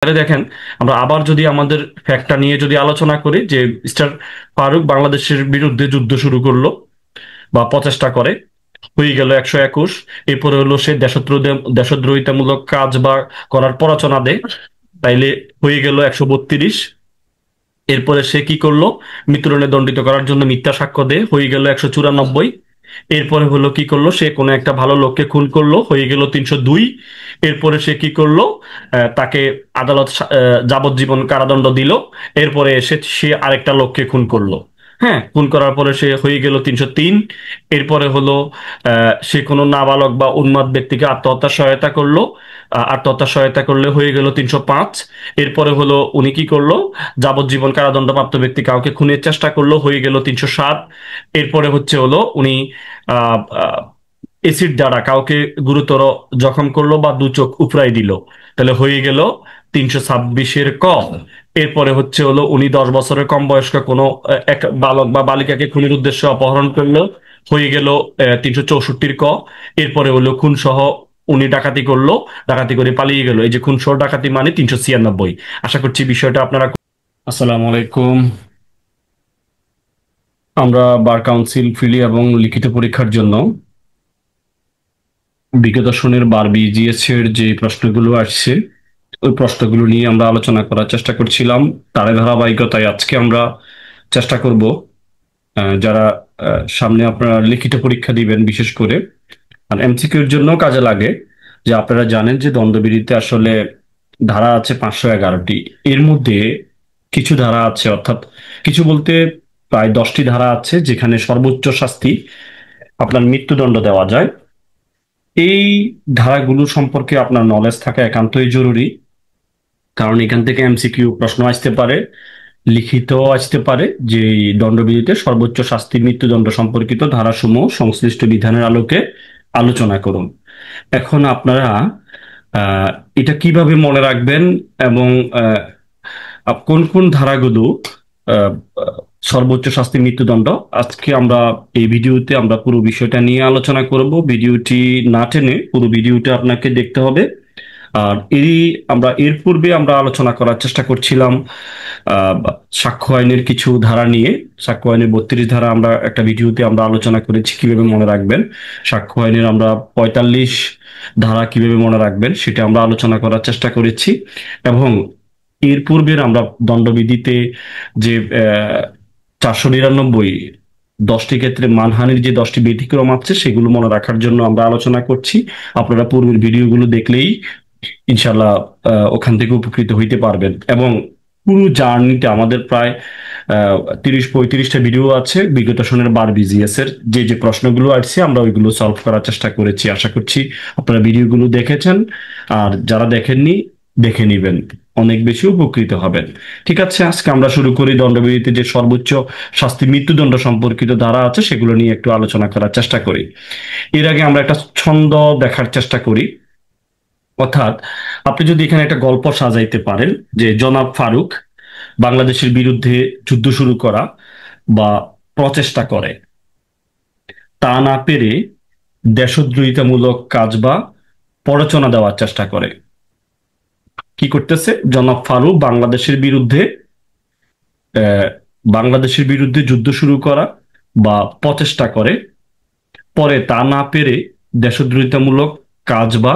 তাহলে দেখেন, আমরা আবার যদি আমাদের ফ্যাক্টটা নিয়ে যদি আলোচনা করি যে মিস্টার ফারুক বাংলাদেশের বিরুদ্ধে যুদ্ধ শুরু করলো বা প্রচেষ্টা করে, হয়ে গেল 121। এরপরে হলো সে দেশদ্রোহিতামূলক কাজ বা করার প্ররোচনা দেয়, তাইলে হয়ে গেল 132। এরপরে সে কি করলো, মৃত্যুদণ্ডে দণ্ডিত করার জন্য মিথ্যা সাক্ষ্য দেয়, হয়ে গেল 194। এরপরে হলো কি করলো, সে কোনো একটা ভালো লোককে খুন করলো, হয়ে গেল 302। এরপরে সে কি করলো, তাকে আদালত যাবজ্জীবন কারাদণ্ড দিল। এরপরে সে আরেকটা লোককে খুন করলো। হ্যাঁ, খুন করার পরে সে হয়ে গেল 303। এরপরে হলো সে কোনো নাবালক বা উন্মাদ ব্যক্তিকে আত্মহত্যার সহায়তা করলো। আত্মহত্যার সহায়তা করলে হয়ে গেল 305। এরপরে হলো উনি কি করলো, যাবজ্জীবন কারাদণ্ডপ্রাপ্ত ব্যক্তি কাউকে খুনের চেষ্টা করলো, হয়ে গেল 307। এরপরে হচ্ছে হলো উনি এসিড দ্বারা কাউকে গুরুতর জখম করলো বা দু চোখ উপড়াই দিল, তাহলে হয়ে গেল 326-এর ক। এরপরে হচ্ছে হলো উনি 10 বছরের কম বয়স্ক কোনো এক বালক বা বালিকাকে খুনের উদ্দেশ্যে অপহরণ করলো, হয়ে গেল 364-র ক। এরপরে হলো খুন সহ উনি ডাকাতি করলো, ডাকাতি করে পালিয়ে গেল, এই যে খুন সহ ডাকাতি মানে 396। আশা করছি বিষয়টা আপনারা। আসসালামু আলাইকুম। আমরা বার কাউন্সিল ফিলি এবং লিখিত পরীক্ষার জন্য বিগত সনের বার বিজিএস এর যে প্রশ্নগুলো আসছে, ওই প্রশ্নগুলো নিয়ে আমরা আলোচনা করার চেষ্টা করছিলাম। তার ধারাবাহিকতায় আজকে আমরা চেষ্টা করব, যারা সামনে আপনারা লিখিত পরীক্ষা দিবেন বিশেষ করে, আর এমসিকিউর জন্য কাজে লাগে, যে আপনারা জানেন যে দণ্ডবিধিতে আসলে ধারা আছে 511টি। এর মধ্যে কিছু ধারা আছে, অর্থাৎ কিছু বলতে প্রায় 10টি ধারা আছে যেখানে সর্বোচ্চ শাস্তি আপনার মৃত্যুদণ্ড দেওয়া যায়। এই ধারাগুলো সম্পর্কে আপনার নলেজ থাকা একান্তই জরুরি, কারণ এখান থেকে এমসিকিউ প্রশ্ন আসতে পারে, লিখিত আসতে পারে, যে এই দণ্ডবিধিতে সর্বোচ্চ শাস্তি মৃত্যুদণ্ড সম্পর্কিত ধারাসমূহ সংশ্লিষ্ট বিধানের আলোকে আলোচনা করুন। এখন আপনারা এটা কিভাবে মনে রাখবেন এবং কোন কোন ধারাগুলো আহ, সর্বোচ্চ শাস্তি মৃত্যুদণ্ড, আজকে আমরা এই ভিডিওতে আমরা পুরো বিষয়টা নিয়ে আলোচনা করব। ভিডিওটি না টেনে পুরো ভিডিওটা আপনাকে দেখতে হবে। আর এর পূর্বে আমরা আলোচনা করার চেষ্টা করছিলাম আহ, সাক্ষ্য আইনের কিছু ধারা নিয়ে। সাক্ষ্য আইনের 32 ধারা আমরা একটা ভিডিওতে আমরা আলোচনা করেছি কিভাবে মনে রাখবেন। সাক্ষ্য আইনের আমরা 45 ধারা কিভাবে মনে রাখবেন সেটা আমরা আলোচনা করার চেষ্টা করেছি। এবং এর পূর্বের আমরা দণ্ডবিধিতে যে 499 10টি ক্ষেত্রে মানহানির যে 10টি ব্যতিক্রম আছে সেগুলো মনে রাখার জন্য আমরা আলোচনা করছি। আপনারা পূর্বের ভিডিওগুলো দেখলেই ইনশাল্লাহ ওখান থেকে উপকৃত হইতে পারবেন। এবং পুরো জার্নিটা আমাদের প্রায় 30-35টা ভিডিও আছে বিগত সনের বার বিজিএস এর, যে যে প্রশ্নগুলো আসছে আমরা ওইগুলো সলভ করার চেষ্টা করেছি। আশা করছি আপনারা ভিডিওগুলো দেখেছেন, আর যারা দেখেননি দেখে নিবেন, অনেক বেশি উপকৃত হবেন। ঠিক আছে, আজকে আমরা শুরু করি দণ্ডবিধিতে যে সর্বোচ্চ শাস্তি মৃত্যুদণ্ড সম্পর্কিত ধারা আছে সেগুলো নিয়ে একটু আলোচনা করার চেষ্টা করি। এর আগে আমরা একটা ছন্দ দেখার চেষ্টা করি। অর্থাৎ আপনি যদি এখানে একটা গল্প সাজাইতে পারেন যে জনাব ফারুক বাংলাদেশের বিরুদ্ধে যুদ্ধ শুরু করা বা প্রচেষ্টা করে, তা না পেরে দেশদ্রোহিতামূলক কাজ বা প্ররোচনা দেওয়ার চেষ্টা করে। কি করতেছে, জনাব ফারুক আহ, বাংলাদেশের বিরুদ্ধে যুদ্ধ শুরু করা বা প্রচেষ্টা করে, পরে তা না পেরে দেশদ্রোহিতামূলক কাজ বা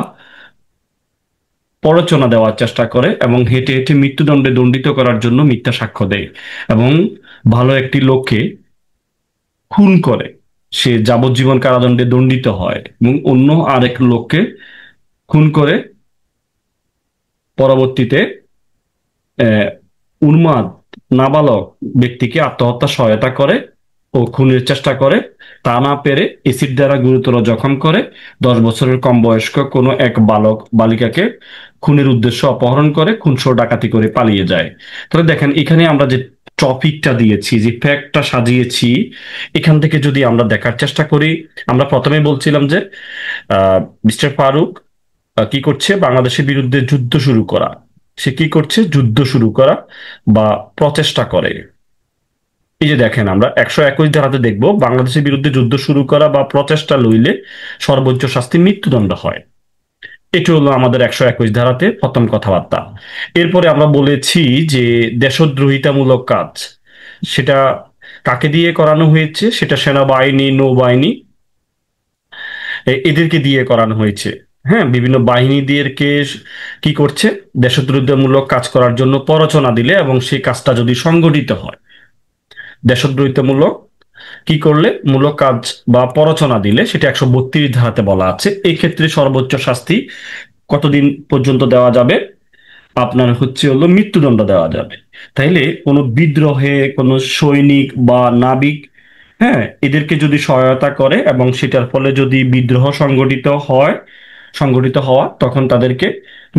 প্ররোচনা দেওয়ার চেষ্টা করে এবং হেঁটে হেঁটে মৃত্যুদণ্ডে দণ্ডিত করার জন্য মিথ্যা সাক্ষ্য দেয় এবং ভালো একটি লোককে খুন করে, সে যাবজ্জীবন কারাদণ্ডে দণ্ডিত হয় এবং অন্য আরেক লোককে খুন করে পরবর্তীতে আহ, উন্মাদ নাবালক ব্যক্তিকে আত্মহত্যা সহায়তা করে ও খুনের চেষ্টা করে, তা না পেরে এসিড দ্বারা গুরুতর জখম করে 10 বছরের কম বয়স্ক কোনো এক বালক বালিকাকে খুনের উদ্দেশ্যে অপহরণ করে, খুনসহ ডাকাতি করে পালিয়ে যায়। তাহলে দেখেন, এখানে আমরা যে টপিকটা দিয়েছি, যে ফ্যাক্টটা সাজিয়েছি, এখান থেকে যদি আমরা দেখার চেষ্টা করি, আমরা প্রথমে বলছিলাম যে মিস্টার ফারুক কি করছে, বাংলাদেশের বিরুদ্ধে যুদ্ধ শুরু করা। সে কি করছে, যুদ্ধ শুরু করা বা প্রচেষ্টা করে। এই যে দেখেন, আমরা 121 ধারাতে দেখবো বাংলাদেশের বিরুদ্ধে যুদ্ধ শুরু করা বা প্রচেষ্টা লইলে সর্বোচ্চ শাস্তি মৃত্যুদণ্ড হয়। এটা হলো আমাদের 121 ধারাতে প্রথম কথাবার্তা। এরপরে আমরা বলেছি যে দেশদ্রোহিতামূলক কাজ, সেটা কাকে দিয়ে করানো হয়েছে? সেটা সেনাবাহিনী, নৌবাহিনী, এদেরকে দিয়ে করানো হয়েছে। হ্যাঁ, বিভিন্ন বাহিনী দিয়েকে কি করছে? দেশদ্রোহিতামূলক কাজ করার জন্য প্ররোচনা দিলে এবং সেই কাজটা যদি সংগঠিত হয়, দেশদ্রোহিতামূলক কি করলে, মূলক কাজ বা প্ররোচনা দিলে, সেটা 132 ধারাতে বলা আছে। এই ক্ষেত্রে সর্বোচ্চ শাস্তি কতদিন পর্যন্ত দেওয়া যাবে? আপনার হচ্ছে হলো মৃত্যুদণ্ড দেওয়া যাবে। তাইলে কোনো বিদ্রোহে কোনো সৈনিক বা নাবিক, হ্যাঁ, এদেরকে যদি সহায়তা করে এবং সেটার ফলে যদি বিদ্রোহ সংগঠিত হওয়া, তখন তাদেরকে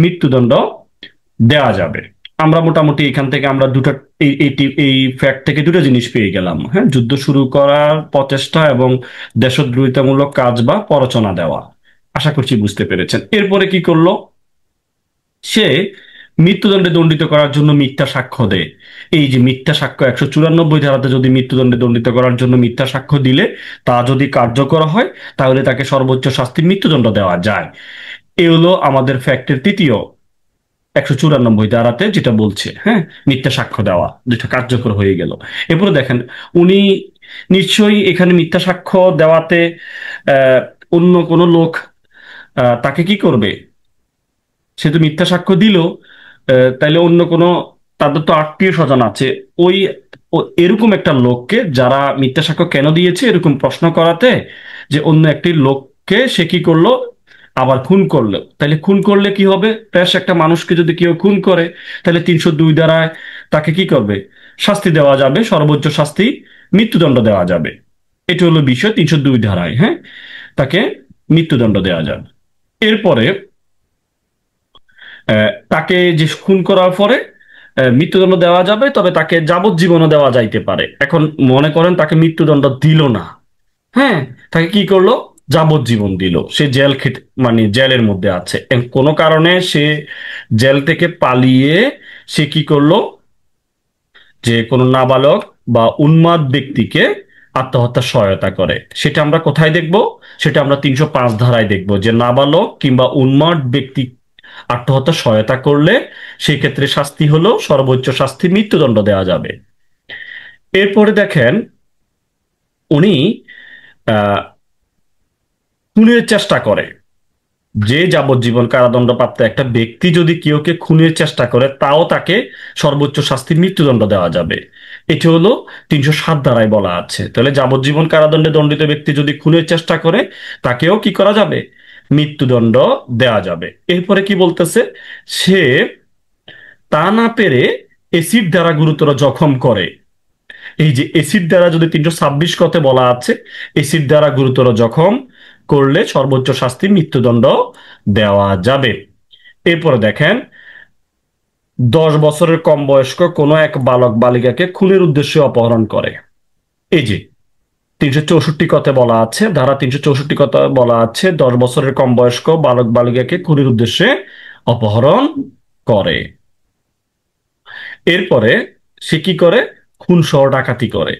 মৃত্যুদণ্ড দেওয়া যাবে। আমরা মোটামুটি এখান থেকে আমরা দুটো, এই ফ্যাক্ট থেকে দুটো জিনিস পেয়ে গেলাম। হ্যাঁ, যুদ্ধ শুরু করার প্রচেষ্টা এবং দেশদ্রোহিতামূলক কাজ বা প্ররোচনা দেওয়া। আশা করছি বুঝতে পেরেছেন। এরপরে কি করলো? সে মৃত্যুদণ্ডে দণ্ডিত করার জন্য মিথ্যা সাক্ষ্য দেয়। এই যে মিথ্যা সাক্ষ্য, 194 ধারাতে যদি মৃত্যুদণ্ডে দণ্ডিত করার জন্য মিথ্যা সাক্ষ্য দিলে তা যদি কার্যকর হয়, তাহলে তাকে সর্বোচ্চ শাস্তি মৃত্যুদণ্ড দেওয়া যায়। এ হলো আমাদের ফ্যাক্টের তৃতীয় 194 ধারাতে যেটা বলছে। হ্যাঁ, মিথ্যা সাক্ষ্য দেওয়া যেটা কার্যকর হয়ে গেল। এরপরে দেখেন, উনি নিশ্চয়ই এখানে মিথ্যা সাক্ষ্য দেওয়াতে আহ অন্য কোনো লোক তাকে কি করবে? সে তো মিথ্যা সাক্ষ্য দিল, তাইলে অন্য কোনো, তাদের তো আত্মীয় স্বজন আছে, ওই এরকম একটা লোককে, যারা মিথ্যা সাক্ষ্য কেন দিয়েছে এরকম প্রশ্ন করাতে, যে অন্য একটি লোককে সে কি করলো, আবার খুন করলো। তাহলে খুন করলে কি হবে? বেশ, একটা মানুষকে যদি কেউ খুন করে, তাহলে 302 দ্বারায় তাকে কি করবে? শাস্তি দেওয়া যাবে, সর্বোচ্চ শাস্তি মৃত্যুদণ্ড দেওয়া যাবে। এটা হলো বিষয় 302 ধারায়। হ্যাঁ, তাকে মৃত্যুদণ্ড দেওয়া যাবে। এরপরে তাকে যে খুন করার পরে মৃত্যুদণ্ড দেওয়া যাবে, তবে তাকে যাবজ্জীবনও দেওয়া যাইতে পারে। এখন মনে করেন তাকে মৃত্যুদণ্ড দিল না, হ্যাঁ, তাকে কি করলো? যাবজ্জীবন দিল। সে জেল খেটে, মানে জেলের মধ্যে আছে, কোনো কারণে সে জেল থেকে পালিয়ে সে কি করলো? যে কোনো নাবালক বা উন্মাদ ব্যক্তিকে আত্মহত্যার সহায়তা করে। সেটা আমরা কোথায় দেখব? সেটা আমরা 305 ধারায় দেখব, যে নাবালক কিংবা উন্মাদ ব্যক্তি আত্মহত্যার সহায়তা করলে সেই ক্ষেত্রে শাস্তি হলো, সর্বোচ্চ শাস্তি মৃত্যুদণ্ড দেওয়া যাবে। এরপরে দেখেন, উনি আহ খুনের চেষ্টা করে। যে যাবজ্জীবন কারাদণ্ডপ্রাপ্ত একটা ব্যক্তি যদি কেউকে খুনের চেষ্টা করে, তাও তাকে সর্বোচ্চ শাস্তির মৃত্যুদণ্ড দেওয়া যাবে। এটি হলো 307 ধারায় বলা আছে। তাহলে যাবজ্জীবন কারাদণ্ডে দণ্ডিত ব্যক্তি যদি খুনের চেষ্টা করে, তাকেও কি করা যাবে? মৃত্যুদণ্ড দেওয়া যাবে। এরপরে কি বলতেছে? সে তা না পেরে এসিড দ্বারা গুরুতর জখম করে। এই যে এসিড দ্বারা, যদি 326 কতে বলা আছে, এসিড দ্বারা গুরুতর জখম করলে সর্বোচ্চ শাস্তি মৃত্যুদণ্ড দেওয়া যাবে। এরপরে দেখেন, 10 বছরের কম বয়স্ক কোনো এক বালক বালিকাকে খুনের উদ্দেশ্যে অপহরণ করে। এই যে 364 কতে বলা আছে, ধারা 364 কতে বলা আছে, 10 বছরের কম বয়স্ক বালক বালিকাকে খুনের উদ্দেশ্যে অপহরণ করে। এরপরে সে কি করে? খুন সহ ডাকাতি করে।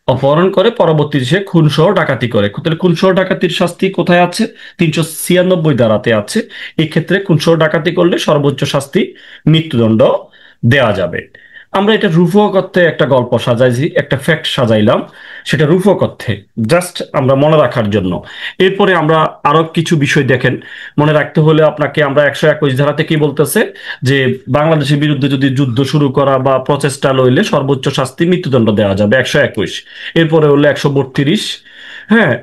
অপহরণ করে, পরবর্তীতে সে খুন সহ ডাকাতি করে। তাহলে খুন সহ ডাকাতির শাস্তি কোথায় আছে? 396 ধারাতে আছে। এই ক্ষেত্রে খুন সহ ডাকাতি করলে সর্বোচ্চ শাস্তি মৃত্যুদণ্ড দেওয়া যাবে। আমরা এটা রূপক অর্থে একটা গল্প সাজাইছি, একটা ফ্যাক্ট সাজাইলাম, সেটা রূপক অর্থে, জাস্ট আমরা মনে রাখার জন্য। এরপরে আমরা আরো কিছু বিষয় দেখেন, মনে রাখতে হলে আপনাকে, আমরা 121 ধারাতে কি বলতেছে? যে বাংলাদেশের বিরুদ্ধে যদি যুদ্ধ শুরু করা বা প্রচেষ্টা লইলে সর্বোচ্চ শাস্তি মৃত্যুদণ্ড দেওয়া যাবে, 121। এরপরে হলো 132। হ্যাঁ,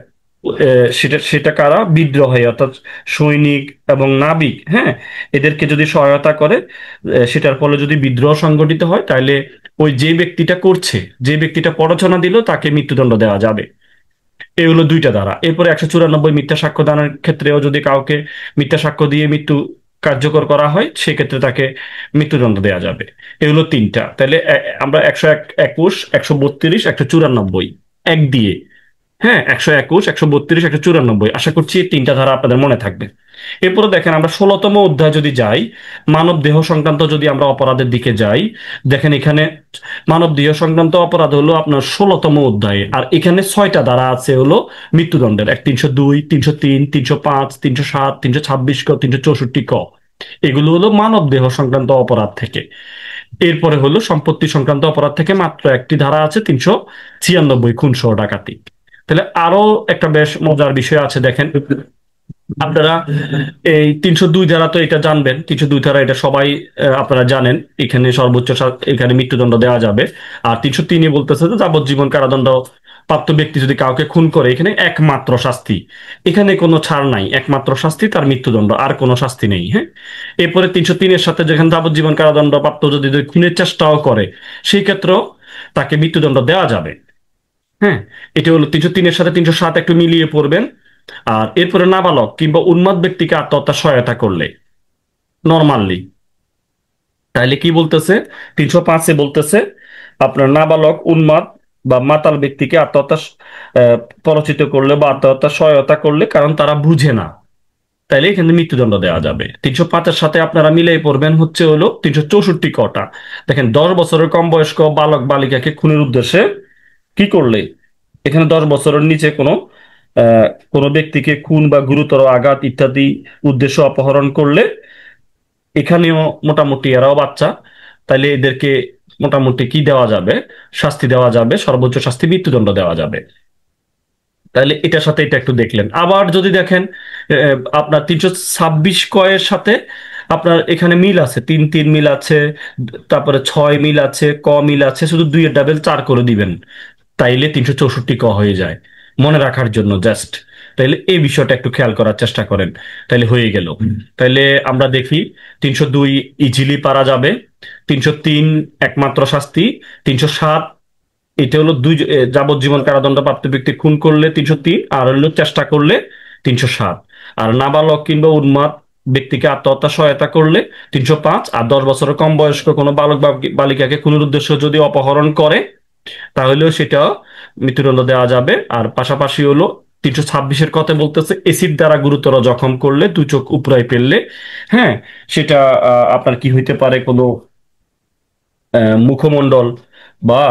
সেটা সেটা কারা? বিদ্রোহী, অর্থাৎ সৈনিক এবং নাবিক, হ্যাঁ, এদেরকে যদি সহায়তা করে, সেটার ফলে যদি বিদ্রোহ সংগঠিত হয়, তাহলে ওই যে ব্যক্তিটা করছে, যে ব্যক্তিটা প্ররোচনা দিল, তাকে মৃত্যুদণ্ড দেওয়া যাবে। এই হলো 2টা ধারা। এরপরে 194 মিথ্যা সাক্ষ্য দানের ক্ষেত্রেও যদি কাউকে মিথ্যা সাক্ষ্য দিয়ে মৃত্যু কার্যকর করা হয়, সেক্ষেত্রে তাকে মৃত্যুদণ্ড দেওয়া যাবে। এই হলো 3টা। তাহলে আমরা 121, 132, 194 এক দিয়ে, হ্যাঁ, 121, 132, 194, আশা করছি এই 3টা ধারা আপনাদের মনে থাকবে। এরপরে দেখেন আমরা 16তম অধ্যায় যদি যাই, মানব দেহ সংক্রান্ত যদি আমরা অপরাধের দিকে যাই, দেখেন এখানে মানব দেহ সংক্রান্ত অপরাধ হলো আপনার 16তম অধ্যায়ে, আর এখানে 6টা ধারা আছে হলো মৃত্যুদণ্ডের, 302, 303, 305, 307, 326 ক, 364 ক। এগুলো হলো মানব দেহ সংক্রান্ত অপরাধ থেকে। এরপরে হলো সম্পত্তি সংক্রান্ত অপরাধ থেকে মাত্র একটি ধারা আছে, 396, খুন সহ ডাকাতি। তাহলে আরো একটা বেশ মজার বিষয় আছে, দেখেন আপনারা এই 302 ধারা তো এটা জানবেন, 302 ধারা এটা সবাই আপনারা জানেন, এখানে সর্বোচ্চ এখানে মৃত্যুদণ্ড দেওয়া যাবে। আর 303 বলতেছে যে যাবজ্জীবন কারাদণ্ড প্রাপ্ত ব্যক্তি যদি কাউকে খুন করে, এখানে একমাত্র শাস্তি, এখানে কোনো ছাড় নাই, একমাত্র শাস্তি তার মৃত্যুদণ্ড, আর কোনো শাস্তি নেই। হ্যাঁ, এরপরে 303-এর সাথে যেখানে যাবজ্জীবন কারাদণ্ড প্রাপ্ত যদি খুনের চেষ্টাও করে, সেই ক্ষেত্রেও তাকে মৃত্যুদণ্ড দেওয়া যাবে। হ্যাঁ, এটা হলো 303-এর সাথে 307 একটু মিলিয়ে পড়বেন। আর এরপরে নাবালক কিংবা উন্মাদ ব্যক্তিকে আত্মহত্যা সহায়তা করলে নর্মালি, তাইলে কি বলতেছে, 305-এ বলতেছে আপনার নাবালক, উন্মাদ বা মাতাল ব্যক্তিকে আত্মহত্যা আহ, প্ররোচিত করলে বা আত্মহত্যা সহায়তা করলে, কারণ তারা বুঝে না, তাইলে এখানে মৃত্যুদণ্ড দেওয়া যাবে। 305-এর সাথে আপনারা মিলাই পড়বেন হচ্ছে হলো 364 কটা। দেখেন 10 বছরের কম বয়স্ক বালক বালিকাকে খুনের উদ্দেশ্যে কি করলে, এখানে 10 বছরের নিচে আহ কোনো ব্যক্তিকে খুন বা গুরুতর আঘাত ইত্যাদি উদ্দেশ্য অপহরণ করলে, এখানেও মোটামুটি এরাও বাচ্চা, তাইলে এদেরকে মোটামুটি কি দেওয়া যাবে, শাস্তি দেওয়া যাবে, সর্বোচ্চ শাস্তি মৃত্যুদণ্ড দেওয়া যাবে। তাহলে এটার সাথে এটা একটু দেখলেন। আবার যদি দেখেন আপনার 326 কয়ের সাথে আপনার এখানে মিল আছে, 3-3 মিল আছে, তারপরে 6 মিল আছে, ক মিল আছে, শুধু 2-এর ডাবল 4 করে দিবেন, তাইলে 364 ক হয়ে যায়, মনে রাখার জন্য জাস্ট। তাইলে এই বিষয়টা একটু খেয়াল করার চেষ্টা করেন, তাইলে হয়ে গেল। তাইলে আমরা দেখি 302 ইজিলি পারা যাবে, 303 একমাত্র শাস্তি, 307 এটা হলো যাবজ্জীবন কারাদণ্ড প্রাপ্ত ব্যক্তি খুন করলে 303, আর হলো চেষ্টা করলে 307, আর নাবালক কিংবা উন্মাদ ব্যক্তিকে আত্মহত্যা সহায়তা করলে 305, আর 10 বছরের কম বয়স্ক কোনো বালক বা বালিকাকে খুনের উদ্দেশ্য যদি অপহরণ করে, তাহলেও সেটা মৃত্যুদণ্ড দেওয়া যাবে। আর পাশাপাশি হলো 326-এর কথা বলতেছে এসিড দ্বারা গুরুতর জখম করলে, 2 চোখ উপড়ায় ফেললে, হ্যাঁ, সেটা আপনার কি হইতে পারে, কোনো মুখমণ্ডল বা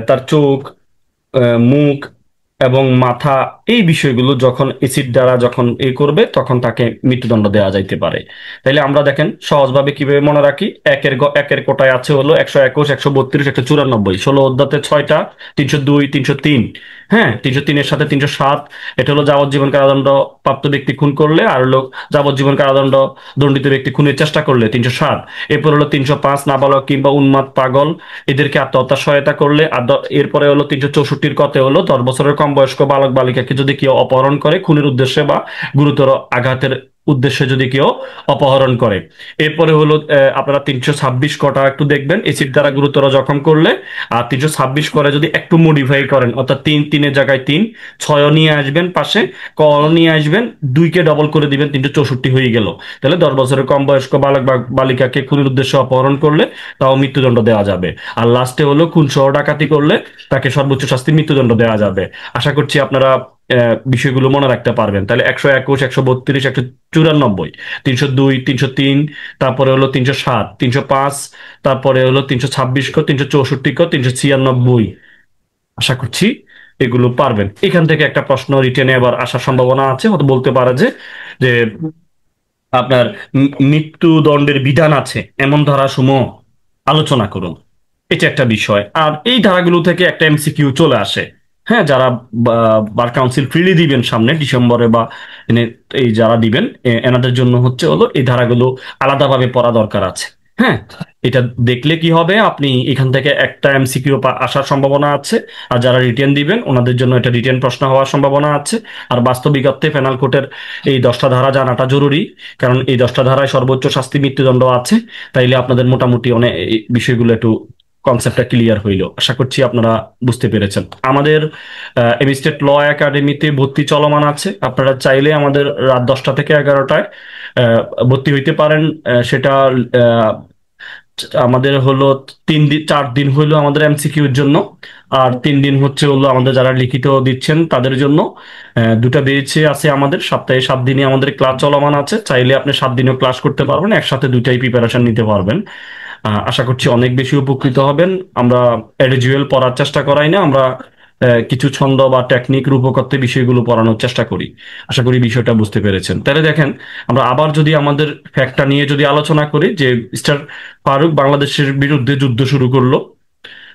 তার চোখ, মুখ এবং মাথা, এই বিষয়গুলো যখন এসিড দ্বারা যখন করবে, তখন তাকে মৃত্যুদণ্ড দেওয়া যাইতে পারে। তাইলে আমরা দেখেন সহজভাবে কিভাবে মনে রাখি, একের কোটায় আছে হলো 121, 132, 194, 16 অধ্যায়তে 6টা, 302, 303, হ্যাঁ, 303-এর সাথে 307 এটা হলো যাবজ্জীবন কারাদণ্ড প্রাপ্ত ব্যক্তি খুন করলে, আর হলো যাবজ্জীবন কারাদণ্ড দণ্ডিত ব্যক্তি খুনের চেষ্টা করলে 307। এরপর হলো 305 নাবালক কিংবা উন্মাদ পাগল এদেরকে আত্মহত্যা সহায়তা করলে, আর এরপরে হলো 364-র কতে হলো 10 বছরের কম বয়স্ক বালক বালিকাকে যদি কেউ অপহরণ করে খুনের উদ্দেশ্যে বা গুরুতর আঘাতের উদ্দেশ্যে যদি কেউ অপহরণ করে। এরপরে হলো আপনারা 326 কটা একটু দেখবেন, এসিড দ্বারা গুরুতর জখম করলে। আর 326 করে যদি একটু মডিফাই করেন, অর্থাৎ 3-3-এর জায়গায় 3, 6 নিয়ে আসবেন পাশে, ক নিয়ে আসবেন, 2-কে ডবল করে দিবেন, 364 হয়ে গেল। তাহলে 10 বছরের কম বয়স্ক বালক বা বালিকাকে খুনের উদ্দেশ্যে অপহরণ করলে তাও মৃত্যুদণ্ড দেওয়া যাবে। আর লাস্টে হলো খুন সহ ডাকাতি করলে তাকে সর্বোচ্চ শাস্তি মৃত্যুদণ্ড দেওয়া যাবে। আশা করছি আপনারা বিষয়গুলো মনে রাখতে পারবেন। তাহলে 121, 132, 194, 302, 303, তারপরে হলো 307, 305, তারপরে হলো 326 ক, 364 ক, 396। আশা করছি এগুলো পারবেন। এখান থেকে একটা প্রশ্ন রিটেনে আবার আসার সম্ভাবনা আছে, হয়তো বলতে পারে যে যে আপনার মৃত্যুদণ্ডের বিধান আছে এমন ধারাসমূহ আলোচনা করুন, এটা একটা বিষয়। আর এই ধারাগুলো থেকে একটা এমসিকিউ চলে আসে। হ্যাঁ, যারা বার কাউন্সিল ফ্রিলি দিবেন সামনে ডিসেম্বরে বা এই যারা দিবেন, এনাদের জন্য হচ্ছে হলো এই ধারাগুলো আলাদাভাবে পড়া দরকার আছে। হ্যাঁ, এটা দেখলে কি হবে, আপনি এখান থেকে একটা এমসিকিউ আসার সম্ভাবনা আছে। আর যারা রিটেন দিবেন ওনাদের জন্য এটা রিটেন প্রশ্ন হওয়ার সম্ভাবনা আছে। আর বাস্তবিক অর্থে পেনাল কোডের এই 10টা ধারা জানাটা জরুরি, কারণ এই 10টা ধারায় সর্বোচ্চ শাস্তি মৃত্যুদণ্ড আছে। তাইলে আপনাদের মোটামুটি অনেক এই বিষয়গুলো একটু কনসেপ্টটা ক্লিয়ার হইল। আশা করছি আপনারা বুঝতে পেরেছেন। আমাদের এমস্টেট ল একাডেমিতে ভর্তি চলমান আছে, আপনারা চাইলে আমাদের রাত 10টা থেকে 11টায় ভর্তি হইতে পারেন। সেটা আমাদের হলো 3 দিন 4 দিন হলো আমাদের এমসিকিউর জন্য, আর 3 দিন হচ্ছে হলো আমাদের যারা লিখিত দিচ্ছেন তাদের জন্য। দুটা বেঁচে আছে আমাদের, সপ্তাহে 7 দিনই আমাদের ক্লাস চলমান আছে। চাইলে আপনি 7 দিনও ক্লাস করতে পারবেন, একসাথে দুইটাই প্রিপারেশন নিতে পারবেন। আশা করছি অনেক বেশি উপকৃত হবেন। আমরা এডিজুয়াল পড়ার চেষ্টা করাই না, আমরা কিছু ছন্দ বা টেকনিক রূপকত্ত্বে বিষয়গুলো পড়ানোর চেষ্টা করি। আশা করি বিষয়টা বুঝতে পেরেছেন। তাহলে দেখেন, আমরা আবার যদি আমাদের ফ্যাক্টটা নিয়ে যদি আলোচনা করি, যে মিস্টার ফারুক বাংলাদেশের বিরুদ্ধে যুদ্ধ শুরু করলো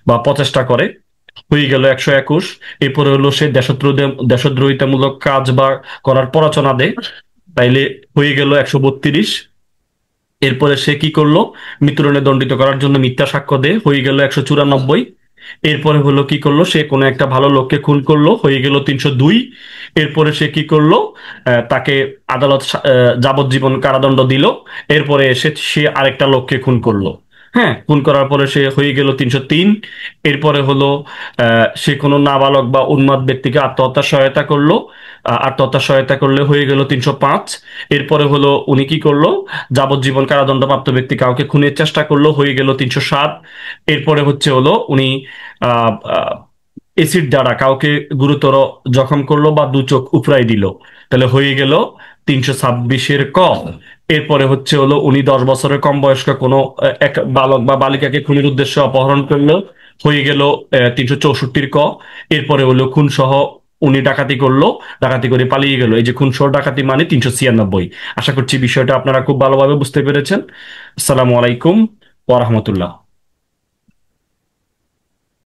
বা প্রচেষ্টা করে, হয়ে গেল 121। এরপরে হলো সে দেশদ্রোহিতামূলক কাজ বা করার প্ররোচনা দেয়, তাইলে হয়ে গেল 132। এরপরে সে কি করলো, মৃত্যুদণ্ডে দণ্ডিত করার জন্য মিথ্যা সাক্ষ্য দেয়, হয়ে গেল 194। এরপরে হলো কি করলো, সে কোনো একটা ভালো লোককে খুন করলো, হয়ে গেল 302। এরপরে সে কি করলো, তাকে আদালত যাবজ্জীবন কারাদণ্ড দিল। এরপরে সে আরেকটা লোককে খুন করলো। হ্যাঁ, খুন করার পরে সে হয়ে গেল 303। এরপরে হলো সে কোনো নাবালক বা উন্মাদ ব্যক্তিকে আত্মহত্যার সহায়তা করলো, আত্মহত্যার সহায়তা করলে হয়ে গেল 305। এরপরে হলো উনি কি করলো, যাবজ্জীবন কারাদণ্ডপ্রাপ্ত ব্যক্তি কাউকে খুনের চেষ্টা করলো, হয়ে গেল 307। এরপরে হচ্ছে হলো উনি এসিড দ্বারা কাউকে গুরুতর জখম করলো বা দু চোখ উপড়াই দিল, তাহলে হয়ে গেল 326-এর এরপরে হচ্ছে হলো উনি 10 বছরের কম বয়স্ক কোনো এক বালক বা বালিকাকে খুনের উদ্দেশ্যে অপহরণ করলো, হয়ে গেল 364-র এরপরে হলো খুন সহ উনি ডাকাতি করলো, ডাকাতি করে পালিয়ে গেল। এই যে খুন সহ ডাকাতি মানে 396। আশা করছি বিষয়টা আপনারা খুব ভালোভাবে বুঝতে পেরেছেন। আসসালামু আলাইকুম ওয়া রাহমাতুল্লাহ।